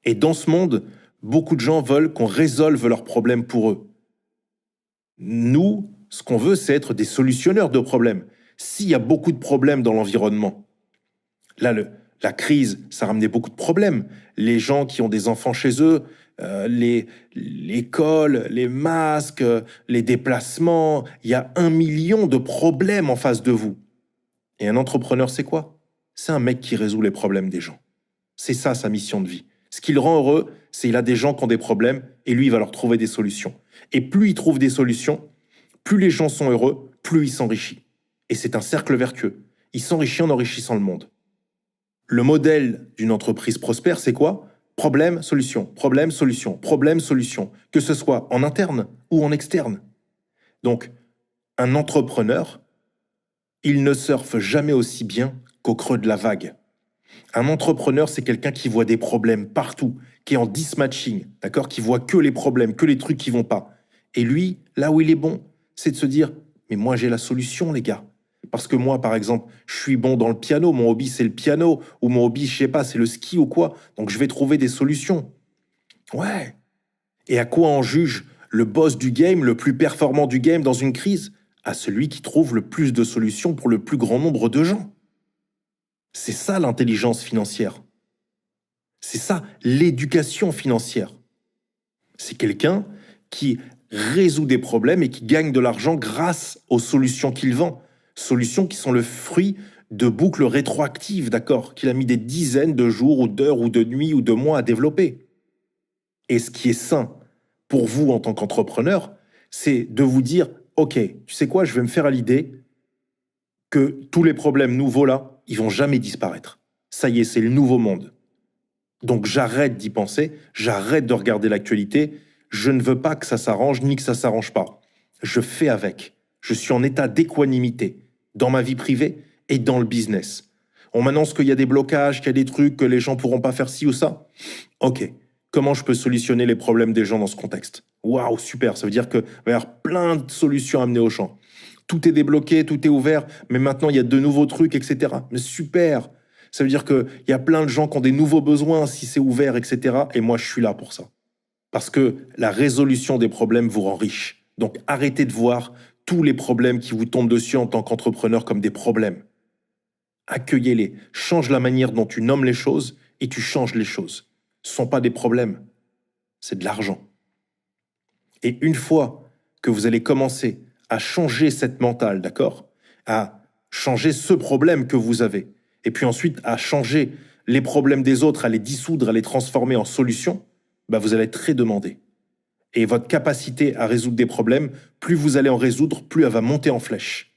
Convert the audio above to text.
Et dans ce monde, beaucoup de gens veulent qu'on résolve leurs problèmes pour eux. Nous, ce qu'on veut, c'est être des solutionneurs de problèmes. S'il y a beaucoup de problèmes dans l'environnement, là, la crise, ça a ramené beaucoup de problèmes. Les gens qui ont des enfants chez eux, l'école, les masques, les déplacements, il y a 1 million de problèmes en face de vous. Et un entrepreneur, c'est quoi? C'est un mec qui résout les problèmes des gens. C'est ça sa mission de vie. Ce qui le rend heureux, c'est qu'il a des gens qui ont des problèmes et lui, il va leur trouver des solutions. Et plus il trouve des solutions, plus les gens sont heureux, plus il s'enrichit. Et c'est un cercle vertueux. Il s'enrichit en enrichissant le monde. Le modèle d'une entreprise prospère, c'est quoi? Problème, solution, problème, solution, problème, solution. Que ce soit en interne ou en externe. Donc, un entrepreneur, il ne surfe jamais aussi bien qu'au creux de la vague. Un entrepreneur, c'est quelqu'un qui voit des problèmes partout, qui est en dispatching, d'accord, qui voit que les problèmes, que les trucs qui vont pas. Et lui, là où il est bon, c'est de se dire, mais moi j'ai la solution, les gars. Parce que moi, par exemple, je suis bon dans le piano, mon hobby c'est le piano, ou mon hobby, je sais pas, c'est le ski ou quoi. Donc je vais trouver des solutions. Ouais. Et à quoi on juge le boss du game, le plus performant du game dans une crise? À celui qui trouve le plus de solutions pour le plus grand nombre de gens. C'est ça l'intelligence financière. C'est ça l'éducation financière. C'est quelqu'un qui résout des problèmes et qui gagne de l'argent grâce aux solutions qu'il vend. Solutions qui sont le fruit de boucles rétroactives, d'accord, qu'il a mis des dizaines de jours ou d'heures ou de nuits ou de mois à développer. Et ce qui est sain pour vous en tant qu'entrepreneur, c'est de vous dire, ok, tu sais quoi, je vais me faire à l'idée que tous les problèmes nouveaux là, ils vont jamais disparaître. Ça y est, c'est le nouveau monde. Donc j'arrête d'y penser, j'arrête de regarder l'actualité, je ne veux pas que ça s'arrange ni que ça s'arrange pas. Je fais avec. Je suis en état d'équanimité dans ma vie privée et dans le business. On m'annonce qu'il y a des blocages, qu'il y a des trucs, que les gens pourront pas faire ci ou ça. Ok, comment je peux solutionner les problèmes des gens dans ce contexte? Waouh, super, ça veut dire qu'il va y avoir plein de solutions amenées au champ. Tout est débloqué, tout est ouvert, mais maintenant il y a de nouveaux trucs, etc. Mais super. Ça veut dire qu'il y a plein de gens qui ont des nouveaux besoins si c'est ouvert, etc. Et moi, je suis là pour ça. Parce que la résolution des problèmes vous rend riche. Donc arrêtez de voir tous les problèmes qui vous tombent dessus en tant qu'entrepreneur comme des problèmes. Accueillez-les. Change la manière dont tu nommes les choses et tu changes les choses. Ce ne sont pas des problèmes. C'est de l'argent. Et une fois que vous allez commencer à changer cette mentale, d'accord? À changer ce problème que vous avez, et puis ensuite à changer les problèmes des autres, à les dissoudre, à les transformer en solutions, bah vous allez être très demandé. Et votre capacité à résoudre des problèmes, plus vous allez en résoudre, plus elle va monter en flèche.